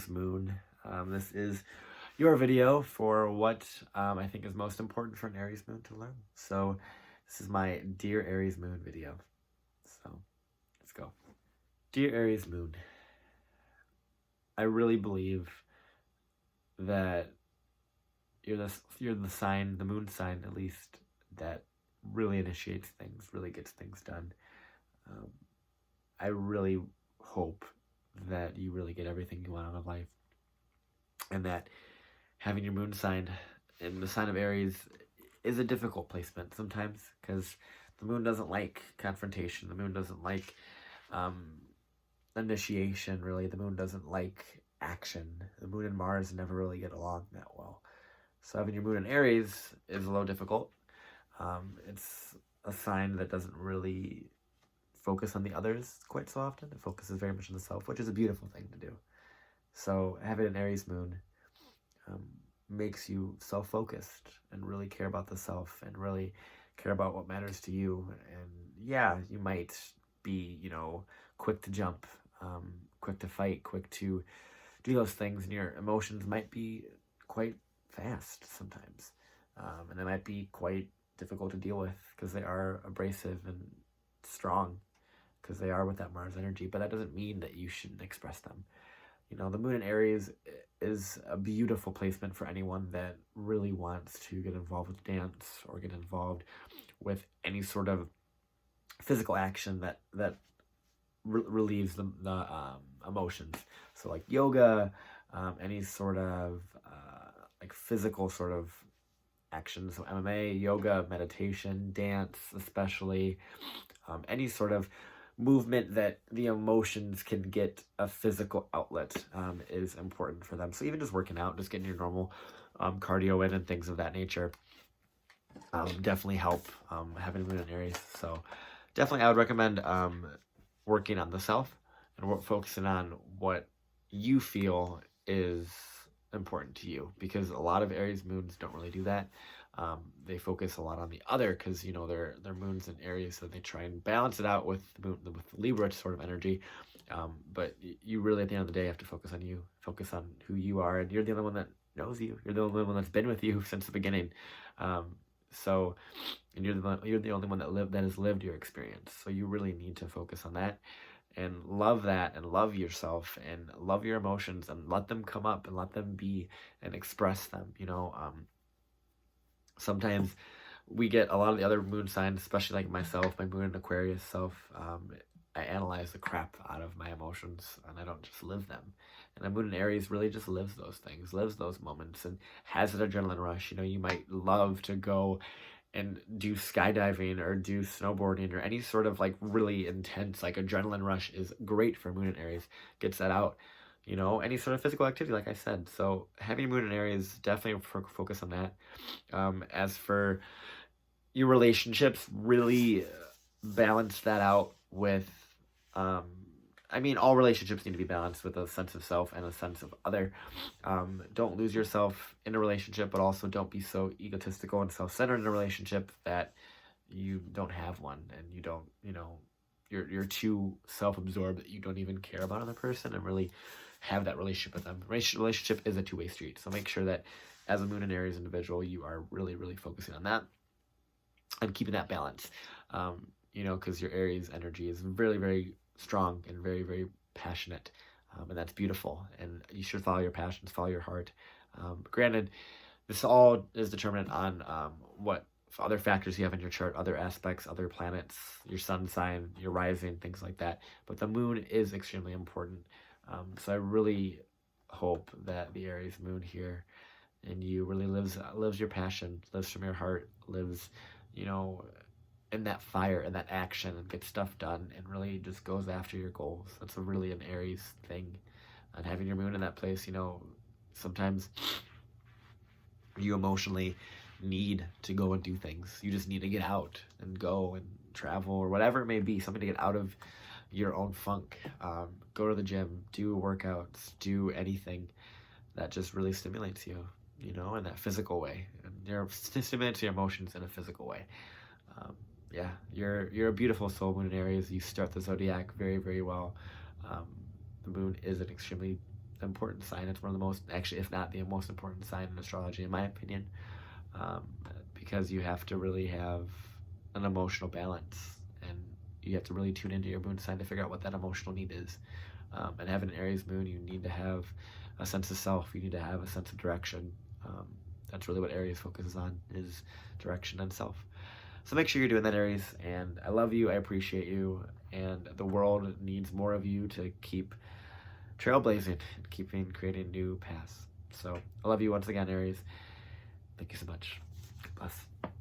Aries Moon. This is your video for what I think is most important for an Aries Moon to learn. So this is my Dear Aries Moon video. So let's go. Dear Aries Moon, I really believe that you're the sign, the moon sign at least, that really initiates things, really gets things done. I really hope that you really get everything you want out of life, and that having your moon sign in the sign of Aries is a difficult placement sometimes, because the moon doesn't like confrontation. The moon doesn't like initiation, really. The moon doesn't like action. The moon and Mars never really get along that well. So having your moon in Aries is a little difficult. It's a sign that doesn't really focus on the others quite so often. It focuses very much on the self, which is a beautiful thing to do. So having an Aries moon makes you self-focused and really care about the self and really care about what matters to you. And yeah, you might be, quick to jump, quick to fight, quick to do those things, and your emotions might be quite fast sometimes. And they might be quite difficult to deal with because they are abrasive and strong, because they are with that Mars energy. But that doesn't mean that you shouldn't express them. The moon in Aries is a beautiful placement for anyone that really wants to get involved with dance or get involved with any sort of physical action that relieves the emotions. So like yoga, any sort of like physical sort of action. So MMA, yoga, meditation, dance, especially any sort of movement that the emotions can get a physical outlet is important for them. So even just working out, just getting your normal cardio in and things of that nature definitely help having a moon in Aries. So definitely I would recommend working on the self and focusing on what you feel is important to you, because a lot of Aries moons don't really do that. They focus a lot on the other because their moon's in Aries, so they try and balance it out with the moon, with Libra sort of energy. But you really, at the end of the day, have to focus on you, focus on who you are, and you're the only one that knows you. You're the only one that's been with you since the beginning. And you're the only one that has lived your experience. So you really need to focus on that and love that and love yourself and love your emotions and let them come up and let them be and express them. Sometimes we get a lot of the other moon signs, especially like myself, my moon in Aquarius self. I analyze the crap out of my emotions and I don't just live them. And the moon in Aries really just lives those things, lives those moments, and has an adrenaline rush. You might love to go and do skydiving or do snowboarding or any sort of like really intense like adrenaline rush is great for moon in Aries. Gets that out. Any sort of physical activity, like I said. So having moon in Aries, definitely focus on that. As for your relationships, really balance that out with, all relationships need to be balanced with a sense of self and a sense of other. Don't lose yourself in a relationship, but also don't be so egotistical and self-centered in a relationship that you don't have one and you don't, you're too self-absorbed that you don't even care about another person and really have that relationship with them. Relationship is a two-way street. So make sure that as a moon and Aries individual, you are really, really focusing on that and keeping that balance. Because your Aries energy is very, very strong and very, very passionate. And that's beautiful. And you should follow your passions, follow your heart. Granted, this all is determinant on what other factors you have in your chart, other aspects, other planets, your sun sign, your rising, things like that. But the moon is extremely important. So I really hope that the Aries moon here in you really lives your passion, lives from your heart, lives, in that fire and that action and gets stuff done and really just goes after your goals. That's really an Aries thing. And having your moon in that place, sometimes you emotionally need to go and do things. You just need to get out and go and travel or whatever it may be, something to get out of your own funk. Go to the gym, do workouts, do anything that just really stimulates you, in that physical way. And stimulates your emotions in a physical way. Yeah, you're a beautiful soul, moon in Aries. You start the zodiac very, very well. The moon is an extremely important sign. It's one of the most, actually, if not the most important sign in astrology, in my opinion, because you have to really have an emotional balance, and you have to really tune into your moon sign to figure out what that emotional need is. And having an Aries moon, you need to have a sense of self. You need to have a sense of direction. That's really what Aries focuses on, is direction and self. So make sure you're doing that, Aries. And I love you. I appreciate you. And the world needs more of you to keep trailblazing and creating new paths. So I love you once again, Aries. Thank you so much. God bless.